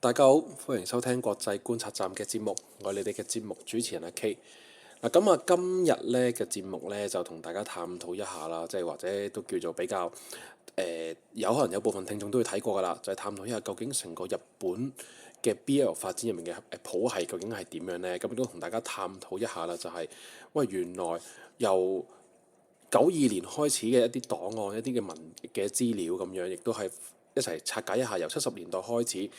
大家好，歡迎收聽國際觀察站嘅節目，我係你哋嘅節目主持人阿 K。今日咧嘅節目咧就同大家探討一下啦，即係或者都叫做比較有可能有部分聽眾都會睇過噶啦，就係探討一下究竟成個日本嘅 BL 發展入面嘅譜系究竟係點樣呢？咁亦都同大家探討一下啦，就係喂原來由92年開始嘅一啲檔案、一啲嘅文嘅資料咁樣，亦都係一齊拆解一下由70年代開始。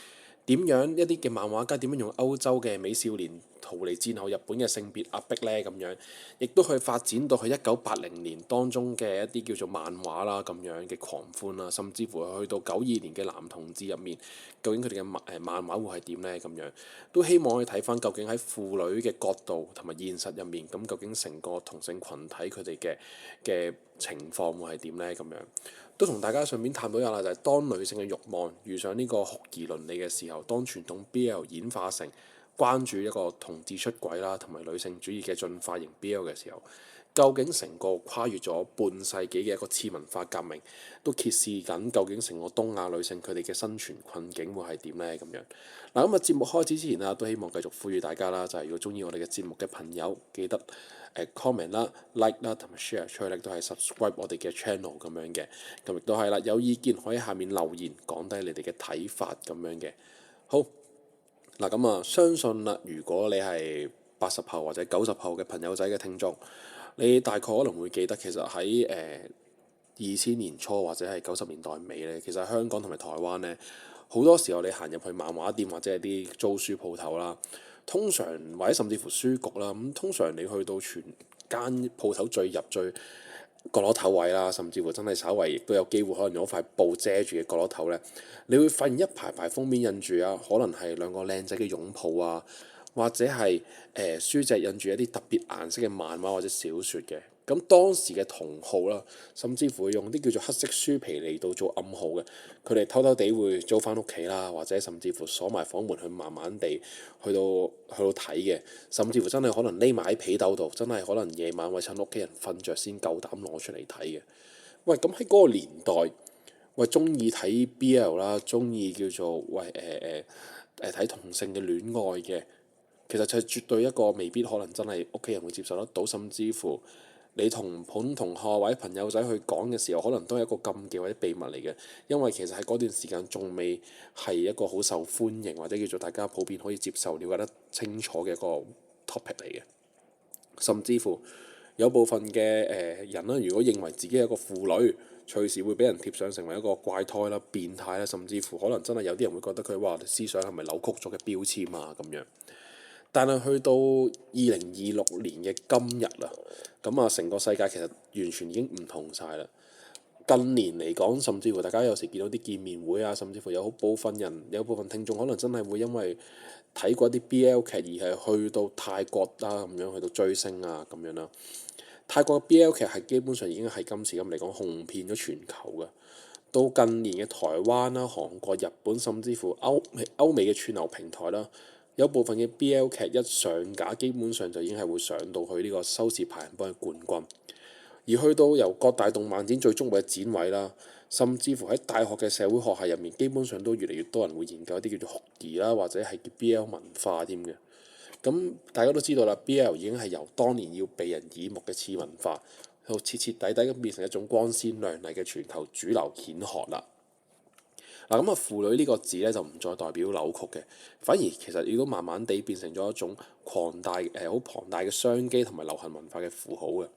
點樣一啲嘅漫畫家點樣用歐洲嘅美少年逃離戰後日本嘅性別壓迫呢？咁樣，亦都去發展到去1980年當中嘅一啲叫做漫畫啦咁樣嘅狂歡啦，甚至乎去到92年嘅男同志入面，究竟佢哋嘅漫畫會係點呢？咁樣都希望去睇翻究竟喺婦女嘅角度同埋現實入面，咁究竟成個同性群體佢哋嘅情況會係點呢？咁樣都同大家順便探討一下啦，就係當女性嘅慾望遇上呢個酷兒倫理嘅時候，當傳統 BL 演化成關注一個同志出軌啦，同埋女性主義嘅進化型 BL 嘅時候，究竟成個跨越咗半世紀嘅一個次文化革命，都揭示緊究竟成個東亞女性佢哋嘅生存困境會係點呢？咁樣咁啊，節目開始之前啦，都希望繼續呼籲大家啦，就係如果中意我哋嘅節目嘅朋友，記得comment 啦、like 啦同埋 share 出去，亦都係 subscribe 我哋嘅 channel 咁樣嘅。咁亦都係啦，有意見可以下面留言講低你哋嘅睇法咁樣嘅。好相信啦，如果你係80後或者90後嘅朋友仔嘅聽眾，你大概可能會記得其實喺2000年初或者係90年代尾咧，其實香港同埋台灣咧，好多時候你行入去漫畫店或者係啲租書鋪頭啦，通常或者甚至乎書局啦，咁通常你去到全間鋪頭最角落頭位啦，甚至乎真係稍為亦都有機會可能用一塊布遮住嘅角落頭咧，你會發現一排排封面印住啊，可能係兩個靚仔嘅擁抱啊，或者係書脊印住一啲特別顏色嘅漫畫或者小説嘅。咁當時嘅同好啦，甚至乎會用啲叫做黑色書皮嚟到做暗號嘅，佢哋偷偷地會租翻屋企啦，或者甚至乎鎖埋房門去慢慢地去到睇嘅，甚至乎真係可能匿埋喺被竇度，真係可能夜晚會趁屋企人瞓着先夠膽攞出嚟睇嘅。喂，咁喺嗰個年代，喂中意睇 BL 啦，中意叫做睇同性嘅戀愛嘅，其實就係絕對一個未必可能真係屋企人會接受得到，甚至乎你同普通同學或者朋友仔去講嘅時候，可能都係一個禁忌或者秘密嚟嘅，因為其實喺嗰段時間仲未係一個好受歡迎或者叫做大家普遍可以接受、了解得清楚嘅一個 topic 嚟嘅，甚至乎有部分嘅人啦，如果認為自己係一個婦女，隨時會俾人貼上成為一個怪胎啦、變態啦，甚至乎可能真係有啲人會覺得佢話思想係咪扭曲咗嘅標籤啊咁樣。但係去到2026年嘅今日啦，成個世界其實完全已經唔同晒啦。近年嚟講，甚至乎大家有時見到啲見面會啊，甚至乎有部分聽眾可能真係會因為睇過一啲 BL 劇而係去到泰國啦咁樣去到追星啊咁樣啦。泰國嘅 BL 劇係基本上已經係今時今嚟講紅遍咗全球嘅。到近年嘅台灣啦、韓國、日本，甚至乎歐美嘅串流平台啦，有部分嘅 BL 劇一上架，基本上就已經係會上到去呢個收視排行榜嘅冠軍。而去到由各大動漫展最矚目嘅展位啦，甚至乎喺大學嘅社會學系入面，基本上都越嚟越多人會研究一啲叫做酷兒啦，或者係叫 BL 文化添嘅。咁大家都知道啦，BL 已經係由當年要避人耳目嘅次文化，到徹徹底底咁變成一種光鮮亮麗嘅全球主流顯學啦。婦女呢個字咧就唔再代表扭曲嘅，反而其實亦都慢慢地變成咗一種好龐大嘅商機同埋流行文化嘅符號嘅。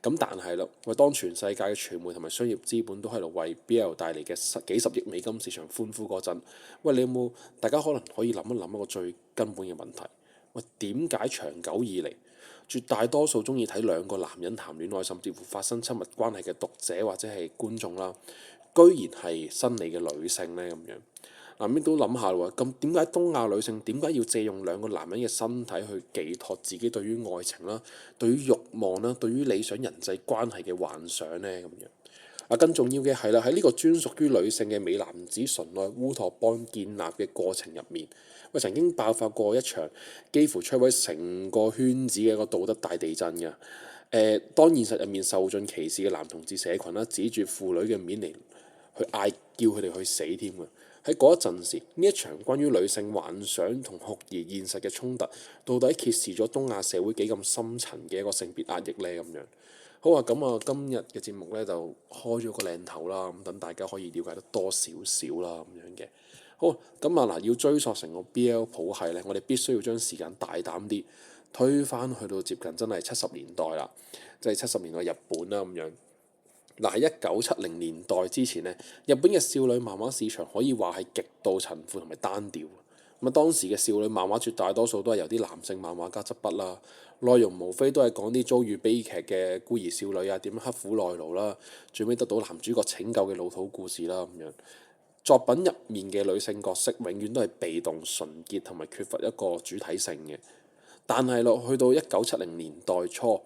咁但係啦，當全世界嘅傳媒同埋商業資本都喺度為 BL 帶嚟嘅幾十億美金市場歡呼嗰陣，你有冇？大家可能可以諗一諗一個最根本嘅問題，點解長久以嚟絕大多數中意睇兩個男人談戀愛，甚至乎發生親密關係嘅讀者或者係觀眾啦，居然係生理嘅女性呢？咁樣？亦都諗下喎，咁點解東亞女性點解要借用兩個男人嘅身體去寄託自己對於愛情啦、對於慾望啦、對於理想人際關係嘅幻想呢？咁樣？更重要嘅係啦，喺呢個專屬於女性嘅美男子純愛烏托邦建立嘅過程入面，曾經爆發過一場幾乎摧毀成個圈子嘅一個道德大地震嘅。當現實入面受盡歧視嘅男同志社群啦，指住婦女嘅面嚟去嗌叫佢哋去死添嘅，喺嗰一陣時，呢一場關於女性幻想同酷兒現實嘅衝突，到底揭示咗東亞社會幾咁深層嘅一個性別壓抑呢？咁樣。好啊，咁啊，今日嘅節目呢，就開咗個靚頭啦，咁等大家可以了解得多少少啦，咁樣嘅。好，咁啊嗱，要追溯成個 BL 譜系呢，我哋必須要將時間大膽啲推返去到接近真係70年代啦，即係70年代日本啦咁樣。嗱，喺1970年代之前呢，日本嘅少女漫畫市場可以話係極度陳腐同埋單調。咁啊，當時嘅少女漫畫絕大多數都係由啲男性漫畫家執筆啦，內容無非都係講啲遭遇悲劇嘅孤兒少女啊，點樣刻苦耐勞啦，最尾得到男主角拯救嘅老土故事啦咁樣。作品入面嘅女性角色永遠都係被動、純潔同埋缺乏一個主體性嘅。但係落去到1970年代初，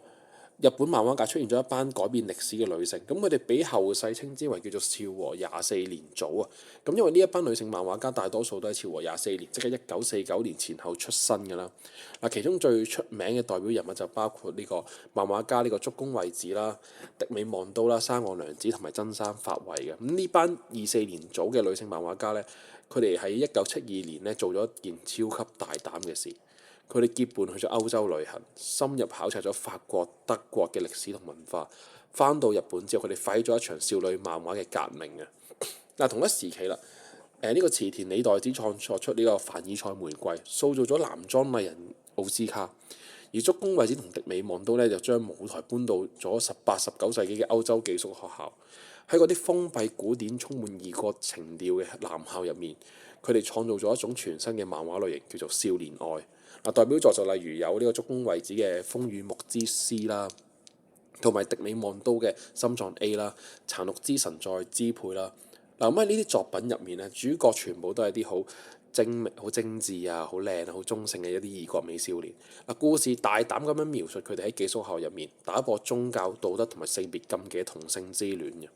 日本漫畫界出現咗一班改變歷史嘅女性，咁佢哋俾後世稱之為叫做昭和24年組啊。咁因為呢一班女性漫畫家大多數都係昭和24年，即係1949年前後出生㗎啦。嗱，其中最出名嘅代表人物就包括呢個漫畫家呢個竹宮惠子啦、荻尾望都啦、山岸涼子同埋真山法惠嘅。咁呢班24年組嘅女性漫畫家呢，佢哋喺1972年呢做咗一件超級大膽嘅事。佢哋結伴去咗歐洲旅行，深入考察咗法國、德國嘅歷史同文化。翻到日本之後，佢哋發起咗一場少女漫畫嘅革命啊！嗱，同一時期啦，呢個池田理代子創作出呢個凡爾賽玫瑰，塑造咗男裝麗人奧斯卡。而竹宮惠子同荻尾望都呢，就將舞台搬到咗18、19世紀嘅歐洲寄宿學校，喺嗰啲封閉、古典、充滿異國情調嘅男校入面，佢哋創造咗一種全新嘅漫畫類型，叫做少年愛。代表作就例如有呢個竹宮惠子嘅《風雨木之詩》啦，同埋荻尾望都嘅《心臟 A》啦，《殘酷之神在支配》啦。咁喺呢啲作品入面咧，主角全部都係啲好精明、好精緻啊、好靚啊、好中性嘅一啲異國美少年。故事大膽咁樣描述佢哋喺寄宿校入面打破宗教、道德同埋性別禁忌嘅同性之戀嘅。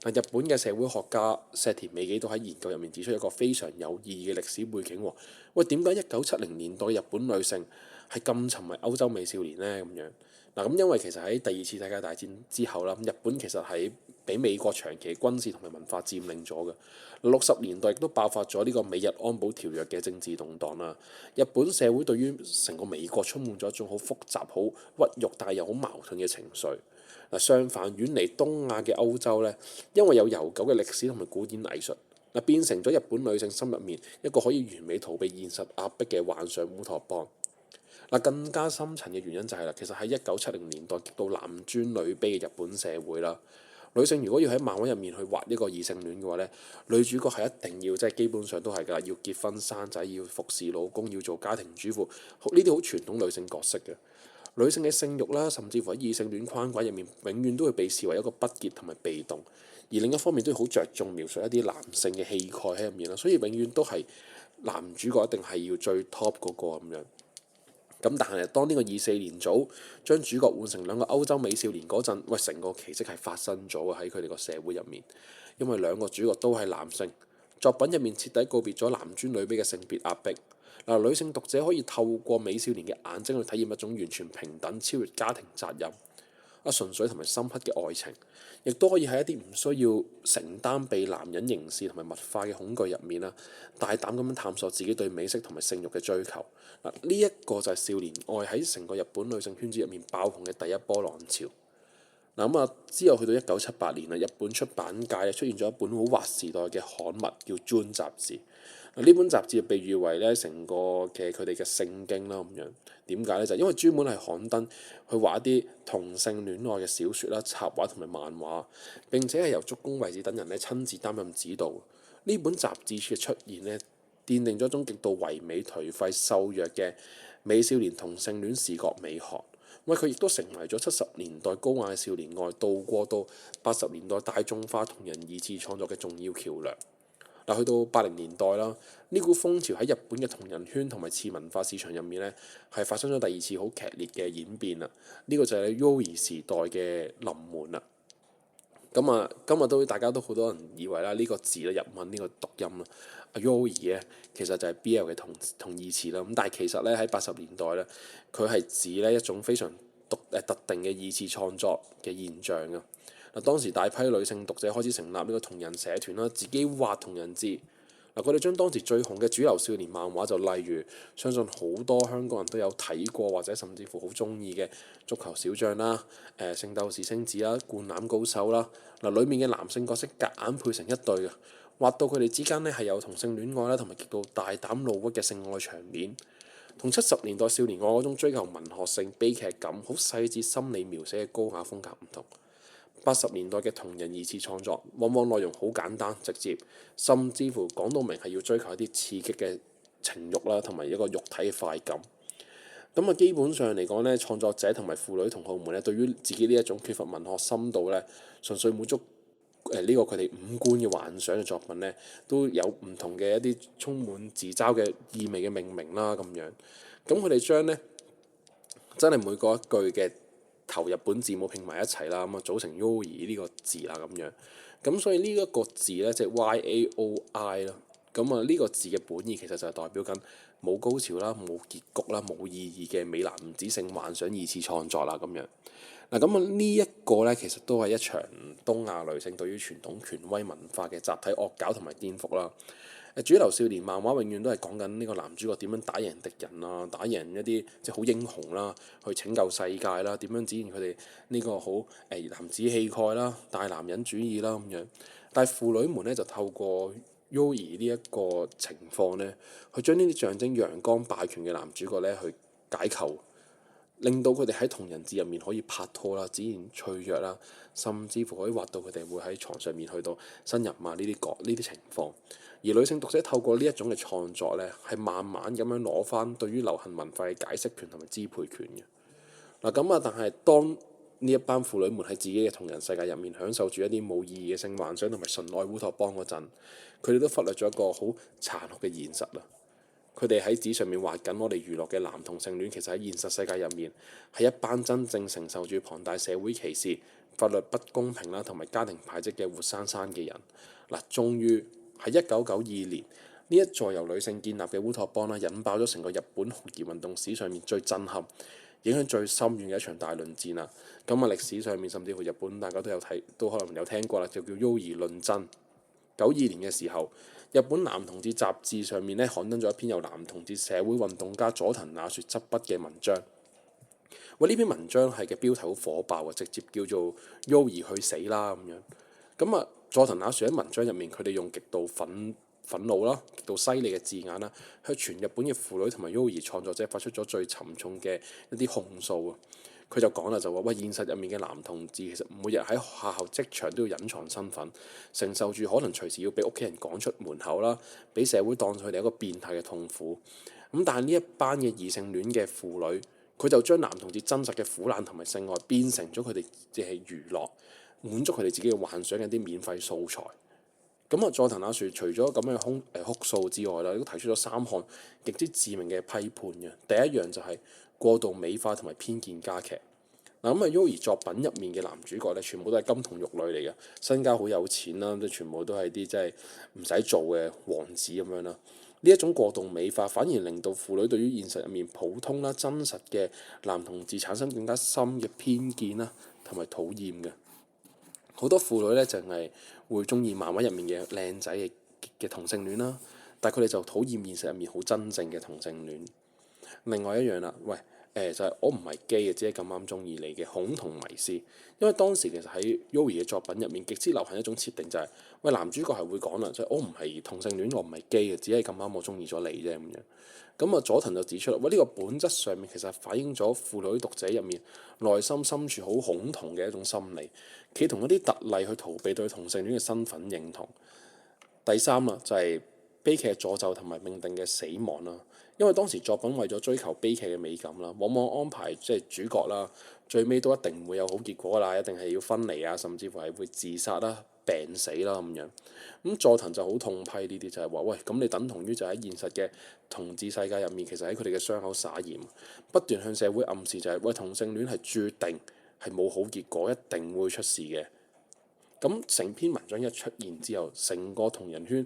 日本嘅社會學家石田美紀都喺研究入面指出一個非常有意義嘅歷史背景喎。喂，點解1970年代日本女性係咁沉迷歐洲美少年呢？咁樣咁因為其實喺第二次世界大戰之後啦，日本其實係俾美國長期軍事同埋文化佔領咗嘅。60年代亦都爆發咗呢個美日安保條約嘅政治動盪啦。日本社會對於成個美國充滿咗一種好複雜、好屈辱，但係又好矛盾嘅情緒。相反，遠離東亞嘅歐洲呢，因為有悠久嘅歷史同埋古典藝術，變成咗日本女性心入面一個可以完美逃避現實壓迫嘅幻想烏托邦。更加深層嘅原因就係其實喺1970年代極度男尊女卑嘅日本社會啦，女性如果要喺漫畫入面去畫一個異性戀嘅話呢，女主角係一定要即係基本上都係㗎，要結婚生仔，要服侍老公，要做家庭主婦，呢啲好傳統女性角色嘅。女性嘅性慾啦，甚至乎喺異性戀框架入面，永遠都會被視為一個不潔同埋被動。而另一方面都好着重描述一啲男性嘅氣概喺入面啦，所以永遠都係男主角一定係要最 top 嗰個咁樣。咁但係當呢個24年組將主角換成兩個歐洲美少年嗰陣，喂，成個奇蹟係發生咗喺佢哋個社會入面，因為兩個主角都係男性，作品入面徹底告別咗男尊女卑嘅性別壓迫。女性讀者可以透過美少年嘅眼睛去體驗一種完全平等、超越家庭責任、純粹同埋深刻嘅愛情，亦都可以喺一啲唔需要承擔被男人凝視同埋物化嘅恐懼入面啦，大膽咁樣探索自己對美色同埋性慾嘅追求。呢一個就係少年愛喺成個日本女性圈子入面爆紅嘅第一波浪潮。之後去到1978年啦，日本出版界出現咗一本好劃時代嘅刊物，叫《June》雜誌。呢本雜誌被譽為成個嘅佢哋嘅聖經啦咁樣。點解呢？就因為專門係刊登去畫一啲同性戀愛嘅小説啦、插畫同埋漫畫，並且係由竹宮惠子等人親自擔任指導。呢本雜誌嘅出現奠定咗一種極度唯美、頹廢、瘦弱嘅美少年同性戀視覺美學。佢亦都成為咗70年代高雅嘅少年愛渡過到80年代大眾化同人二次創作嘅重要橋梁。去到80年代啦，呢股風潮喺日本嘅同人圈同埋次文化市場入面係發生咗第二次好劇烈嘅演變啦。呢個就係 Yuri 時代嘅臨門啦。今日大家都好多人以為啦，呢個字日文呢個讀音啦，Yuri 咧其實就係 BL 嘅同義詞啦。咁但係其實喺80年代咧，佢係指一種非常特定嘅二次創作嘅現象啊。當時大批女性讀者開始成立呢個同人社團啦，自己畫同人誌。嗱，佢哋將當時最紅嘅主流少年漫畫，就例如相信好多香港人都有睇過或者甚至乎好中意嘅足球小將啦、聖鬥士星矢啦、灌籃高手啦，嗱，裡面嘅男性角色夾硬配成一對嘅，畫到佢哋之間呢係有同性戀愛啦，同埋極度大膽露骨嘅性愛場面，同70年代少年愛嗰種追求文學性、悲劇感、好細緻心理描寫嘅高雅風格唔同。80年代嘅同人二次創作，往往內容好簡單直接，甚至乎講到明係要追求一啲刺激嘅情慾啦，同埋一個肉體嘅快感。咁啊，基本上嚟講呢，創作者同埋婦女同學們咧，對於自己呢一種缺乏文學深度呢，純粹滿足呢個佢哋五官嘅幻想嘅作品呢，都有唔同嘅一啲充滿自嘲嘅意味嘅命名啦咁樣。咁佢哋將呢真係每個一句嘅頭日本字母拼埋一齊啦，咁啊組成 Yoi 呢個字啦咁樣。咁所以呢一個字呢，即係 YAOI 啦。咁啊呢個字嘅本意其實就係代表緊冇高潮啦、冇結局啦、冇意義嘅美男子性幻想二次創作啦咁樣。嗱，咁啊呢一個呢，其實都係一場東亞女性對於傳統權威文化嘅集體惡搞同埋顛覆啦。主流少年漫畫永遠都係講緊呢個男主角點樣打贏敵人啊，打贏一啲即係好英雄啦，去拯救世界啦，點樣展現佢哋呢個好男子氣概啦、大男人主義啦咁樣。但係婦女們呢，就透過 Yoi 呢一個情況呢，去將呢啲象徵陽光霸權嘅男主角呢去解構，令到佢哋喺同人誌入面可以拍拖啦，展現脆弱啦，甚至乎可以畫到佢哋會喺床上面去到呻吟啊呢啲情況。而女性讀者透過呢一種嘅創作呢，係慢慢咁樣攞翻對於流行文化嘅解釋權同埋支配權嘅。嗱咁啊，但係當呢一班婦女們喺自己嘅同人世界入面享受住一啲冇意義嘅性幻想同埋純愛烏托邦嗰陣，佢哋都忽略咗一個好殘酷嘅現實啦。佢哋喺紙上面畫緊我哋娛樂嘅男同性戀，其實喺現實世界入面係一班真正承受住龐大社會歧視、法律不公平啦同埋家庭排斥嘅活生生嘅人。嗱，終於喺1992年呢一座由女性建立嘅烏托邦啦，引爆咗成個日本酷兒運動史上面最震撼、影響最深遠嘅一場大論戰啦。咁啊，歷史上面甚至乎日本大家都有睇，都可能有聽過啦，就叫 Yoi 論真。92年嘅時候，日本男同志雜誌上面咧刊登咗一篇由男同志社會運動家佐藤雅樹執筆嘅文章。喂，呢篇文章係嘅標題好火爆啊，直接叫做 Yoi 去死啦咁樣。咁啊，佐藤雅樹喺文章入面，佢哋用極度憤怒啦、極度犀利嘅字眼啦，向全日本嘅婦女同埋 Yoi 創作者發出咗最沉重嘅一啲控訴啊！佢就講啦，就話喂，現實入面嘅男同志其實每日喺學校、職場都要隱藏身份，承受住可能隨時要俾屋企人趕出門口啦，俾社會當佢哋一個變態嘅痛苦。咁但係呢一班嘅異性戀嘅婦女，佢就將男同志真實嘅苦難同埋性愛變成咗佢哋即係娛樂，滿足佢哋自己嘅幻想嘅啲免費素材。咁啊，佐藤雅樹除咗咁樣哭訴之外啦，亦都提出咗3項極之致命嘅批判嘅。第一樣就係過度美化同埋偏見加劇。嗱，咁啊，Yoi 作品入面嘅男主角咧，全部都係金童玉女嚟嘅，身家好有錢啦，都全部都係啲即係唔使做嘅王子咁樣啦。呢一種過度美化，反而令到婦女對於現實入面普通啦、真實嘅男同志產生更加深嘅偏見啦，同埋討厭嘅。好多婦女咧，淨係會中意漫畫入面嘅靚仔嘅同性戀啦，但係佢哋就討厭現實入面好真正嘅同性戀。另外一樣啦，喂，就係我唔係基嘅，只係咁啱中意你嘅恐同迷思。因為當時其實喺 Yoi 嘅作品入面極之流行一種設定，就係喂，男主角係會講啦，就係我唔係同性戀，我唔係基嘅，只係咁啱我中意咗你啫咁樣。咁啊，佐藤就指出啦，喂，呢個本質上面其實反映咗婦女讀者入面內心深處好恐同嘅一種心理，企同一啲特例去逃避對同性戀嘅身份認同。第三啦，就係悲劇詛咒同埋命定嘅死亡啦。因為當時作品為咗追求悲劇嘅美感啦，往往安排即係主角啦，最尾都一定唔會有好結果啦，一定係要分離啊，甚至乎係會自殺啦、病死啦咁樣。咁佐藤就好痛批呢啲，就係話喂，咁你等同於就喺現實嘅同志世界入面，其實喺佢哋嘅傷口撒鹽，不斷向社會暗示就係喂，同性戀係注定係冇好結果，一定會出事嘅。咁成篇文章一出現之後，成個同人圈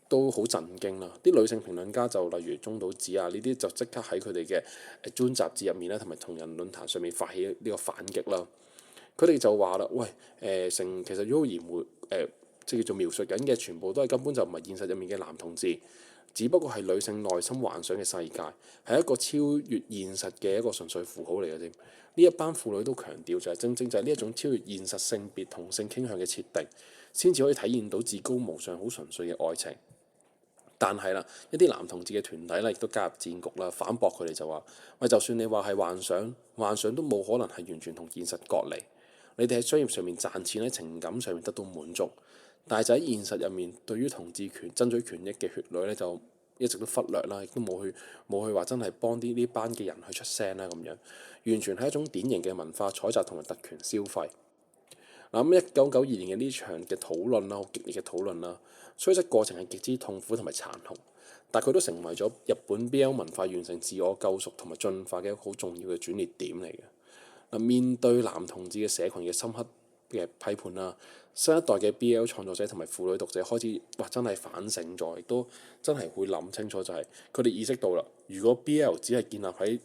都好震驚啦！啲女性評論家就例如中島子啊呢啲就即刻喺佢哋嘅專雜誌入面咧，同埋同人論壇上面發起呢個反擊啦。佢哋就話啦，喂，其實 Yoi 會即係叫做描述緊嘅全部都係根本就唔係現實入面嘅男同志，只不過係女性內心幻想嘅世界，係一個超越現實嘅一個純粹符號嚟嘅啫。呢一班婦女都強調就係正正就係呢一種超越現實性別同性傾向嘅設定，先至可以體現到至高無上好純粹嘅愛情。但係啦，一啲男同志嘅團體咧，亦都加入戰局啦，反駁佢哋就話：喂，就算你話係幻想，幻想都冇可能係完全同現實割離。你哋喺商業上面賺錢，喺情感上面得到滿足，但係就喺現實入面，對於同志權爭取權益嘅血女咧，就一直都忽略啦，亦都冇去話真係幫呢班嘅人去出聲啦咁樣，完全係一種典型嘅文化採集同埋特權消費。嗱，咁1992年嘅呢場嘅討論啦，好激烈嘅討論啦，雖則過程係極之痛苦同埋殘酷，但佢都成為咗日本 BL 文化完成自我救贖同埋進化嘅一個好重要嘅轉捩點嚟嘅。嗱，面對男同志嘅社群嘅深刻嘅批判啦，新一代嘅 BL 創作者同埋婦女讀者開始真係反省咗，亦都真係會諗清楚，就係佢哋意識到啦，如果 BL 只係建立喺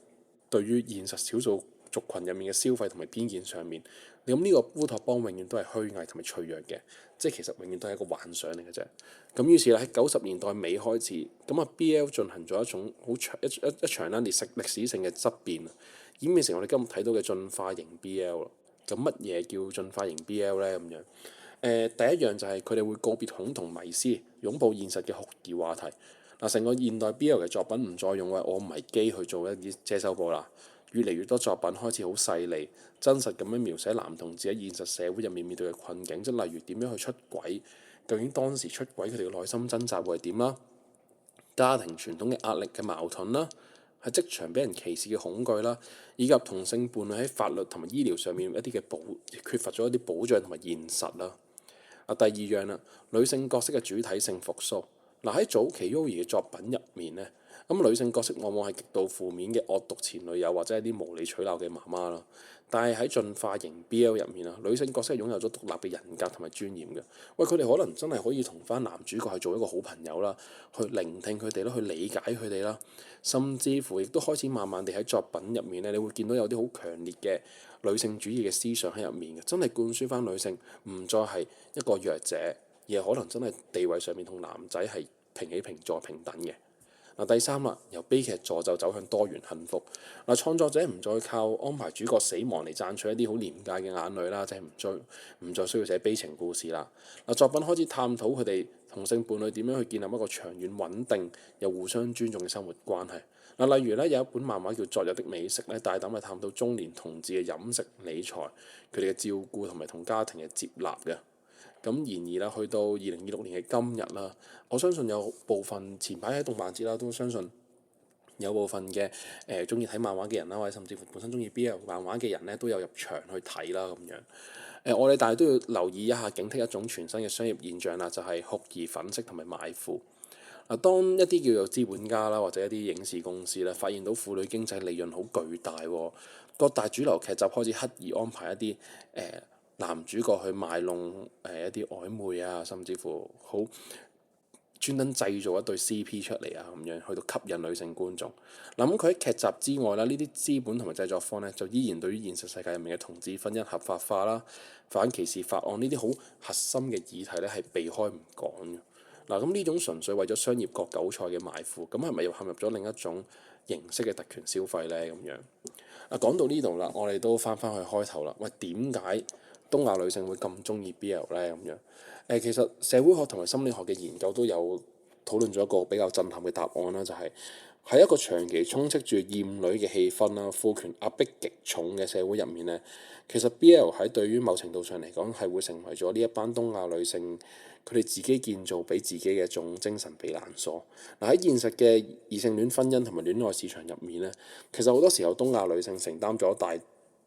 對於現實少數族群入面嘅消費同埋偏見上面，咁呢個烏托邦永遠都係虛偽同埋脆弱嘅，即係其實永遠都係一個幻想嚟嘅啫。咁於是咧，喺90年代尾開始，咁啊 BL 進行咗一種好長一場啦歷史性嘅質變，演變成我哋今日睇到嘅進化型 BL。咁乜嘢叫進化型 BL 呢？咁樣第一樣就係佢哋會告別恐同迷思，擁抱現實嘅酷兒話題。嗱，成個現代 BL 嘅作品唔再用話我唔係基去做一啲遮羞布啦。越嚟越多作品開始好細膩、真實咁樣描寫男同志喺現實社會入面面對嘅困境，即係例如點樣去出軌，究竟當時出軌佢哋嘅內心掙扎會係點啦？家庭傳統嘅壓力嘅矛盾啦，喺職場俾人歧視嘅恐懼啦，以及同性伴侶喺法律同埋醫療上面一啲嘅缺乏咗一啲保障同埋現實啦。第二樣啦，女性角色嘅主體性復甦。喺早期 Yuri 嘅作品入面呢，咁女性角色往往係極度負面嘅惡毒前女友或者係啲無理取鬧嘅媽媽啦。但係喺進化型 BL 入面啊，女性角色係擁有咗獨立嘅人格同埋尊嚴嘅。喂，佢哋可能真係可以同翻男主角去做一個好朋友啦，去聆聽佢哋啦，去理解佢哋啦，甚至乎亦都開始慢慢地喺作品入面咧，你會見到有啲好強烈嘅女性主義嘅思想喺入面嘅，真係灌輸翻女性唔再係一個弱者，而係可能真係地位上面同男仔係平起平坐平等嘅。第三啦，由悲劇助就走向多元幸福。創作者唔再靠安排主角死亡嚟賺取一啲好廉價嘅眼淚啦，即係唔再需要寫悲情故事啦。作品開始探討佢哋同性伴侶點樣去建立一個長遠穩定又互相尊重嘅生活關係。例如咧，有一本漫畫叫《昨日的美食》咧，大膽去探討中年同志嘅飲食理財、佢哋嘅照顧同埋同家庭嘅接納嘅。咁然而啦，去到2026年嘅今日啦，我相信有部分前排喺動漫節啦，都相信有部分嘅中意睇漫畫嘅人啦，或者甚至乎本身中意 BL 漫畫嘅人咧，都有入場去睇啦咁樣。我哋但係都要留意一下，警惕一種全新嘅商業現象啦，就係酷兒粉飾同埋賣腐。當一啲叫做資本家啦，或者一啲影視公司咧，發現到婦女經濟利潤好巨大，各大主流劇集開始刻意安排一啲男主角去賣弄一啲曖昧啊，甚至乎好專登製造一對 CP 出嚟啊，咁樣去到吸引女性觀眾。咁佢喺劇集之外啦，呢啲資本同埋製作方呢，就依然對於現實世界入面嘅同志婚姻合法化啦、反歧視法案呢啲好核心嘅議題呢，係避開唔講嘅。咁呢種純粹為咗商業割韭菜嘅賣腐，咁係咪又陷入咗另一種形式嘅特權消費呢？咁樣講到呢度啦，我哋都翻返去開頭啦。喂，點解東亞女性會咁中意 BL 呢？咁樣其實社會學同埋心理學嘅研究都有討論咗一個比較震撼嘅答案啦，就係喺一個長期充斥住厭女嘅氣氛啦、父權壓迫極重嘅社會入面呢，其實 BL 喺對於某程度上嚟講係會成為咗呢一班東亞女性佢哋自己建造俾自己嘅一種精神避難所。喺現實嘅異性戀婚姻同埋戀愛市場入面呢，其實好多時候東亞女性承擔咗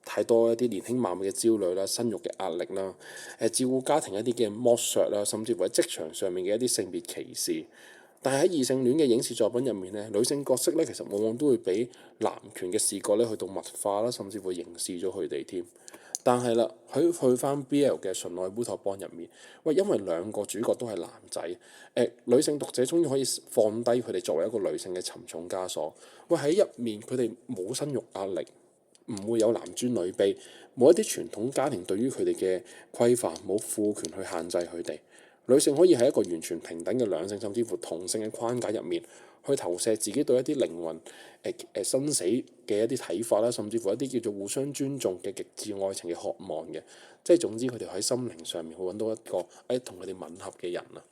太多一啲年輕貌美嘅焦慮啦、生育嘅壓力啦、照顧家庭一啲嘅剝削啦，甚至乎喺職場上面嘅一啲性別歧視。但係喺異性戀嘅影視作品入面呢，女性角色呢，其實往往都會俾男權嘅視覺呢去到物化啦，甚至會凝視咗佢哋添。但係啦，去翻 BL 嘅純愛烏托邦入面，因為兩個主角都係男仔，女性讀者終於可以放低佢哋作為一個女性嘅沉重枷鎖。喺入面佢哋冇生育壓力，唔會有男尊女卑，冇一啲傳統家庭對於佢哋嘅規範，冇父權去限制佢哋。女性可以喺一個完全平等嘅兩性甚至乎同性嘅框架入面，去投射自己對一啲靈魂生死嘅一啲睇法啦，甚至乎一啲叫做互相尊重嘅極致愛情嘅渴望嘅，即係總之佢哋喺心靈上面會揾到一個同佢哋吻合嘅人啊。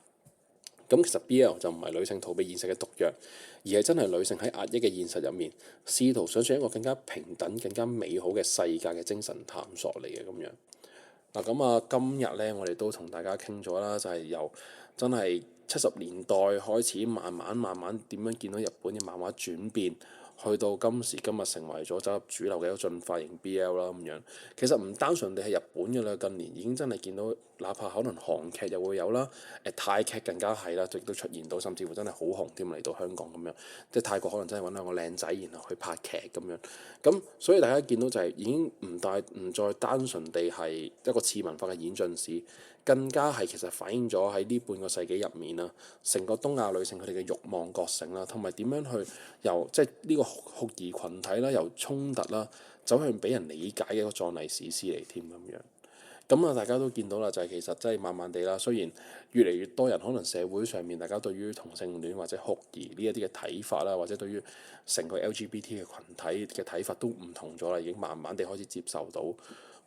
咁其實 BL 就唔係女性逃避現實嘅毒藥，而係真係女性喺壓抑嘅現實入面，試圖想像一個更加平等、更加美好嘅世界嘅精神探索嚟嘅咁樣。嗱咁啊，今日咧我哋都同大家傾咗啦，就係由真係70年代開始，慢慢點樣見到日本嘅漫畫轉變，去到今時今日成為咗走入主流嘅一個進化型 BL 啦咁樣。其實唔單純地係日本嘅啦，近年已經真係見到，哪怕可能韓劇又會有啦，泰劇更加係啦，亦都出現到，甚至乎真係好紅添嚟到香港咁樣。即係泰國可能真係揾兩個靚仔，然後去拍劇咁樣。咁所以大家見到就係已經唔再單純地係一個次文化嘅演進史，更加係其實反映咗喺呢半個世紀入面啦，成個東亞女性佢哋嘅慾望覺醒啦，同埋點樣去由即係呢個酷兒群體啦，由衝突啦走向俾人理解嘅一個壯麗史詩嚟添咁樣。咁啊，大家都見到啦，就係其實真係慢慢地啦。雖然越嚟越多人可能社會上面大家對於同性戀或者酷兒呢一啲嘅睇法啦，或者對於成個 LGBT 嘅群體嘅睇法都唔同咗啦，已經慢慢地開始接受到。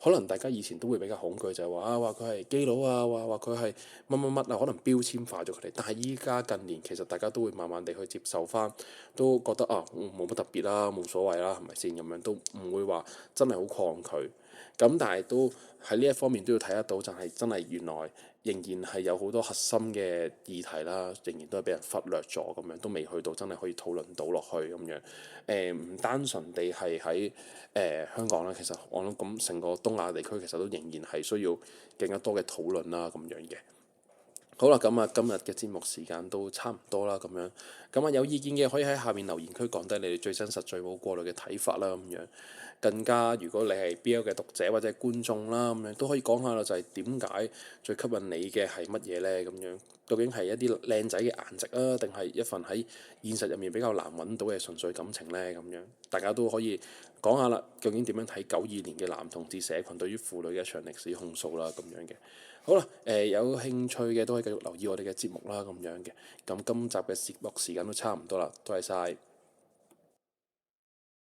可能大家以前都會比較恐懼，就係話佢係基佬啊，話佢係乜乜乜啊，可能標籤化咗佢哋。但係依家近年其實大家都會慢慢地去接受翻，都覺得冇乜特別啦，冇所謂啦，係咪先咁樣，都唔會話真係好抗拒。咁但係都喺呢一方面都要睇得到，就係真係原來仍然係有好多核心嘅議題啦，仍然都係俾人忽略咗咁樣，都未去到真係可以討論到落去咁樣。唔單純地係喺香港啦，其實我諗咁成個東亞地區其實都仍然係需要更加多嘅討論啦咁樣嘅。好啦，咁啊，今日嘅節目時間都差唔多啦，咁樣，咁啊，有意見嘅可以喺下面留言區講低你哋最真實、最冇過濾嘅睇法啦，咁樣。更加如果你係 BL 嘅讀者或者係觀眾啦，咁樣都可以講下啦，就係點解最吸引你嘅係乜嘢呢？咁樣究竟係一啲靚仔嘅顏值啊，定係一份喺現實入面比較難揾到嘅純粹感情呢？咁樣大家都可以講下啦，究竟點樣睇92年嘅男同志社群對於婦女嘅一場歷史控訴啦，咁樣嘅。好啦，有興趣嘅都可以繼續留意我哋嘅節目啦，咁樣嘅。咁今集嘅節目時間都差唔多啦，多謝晒。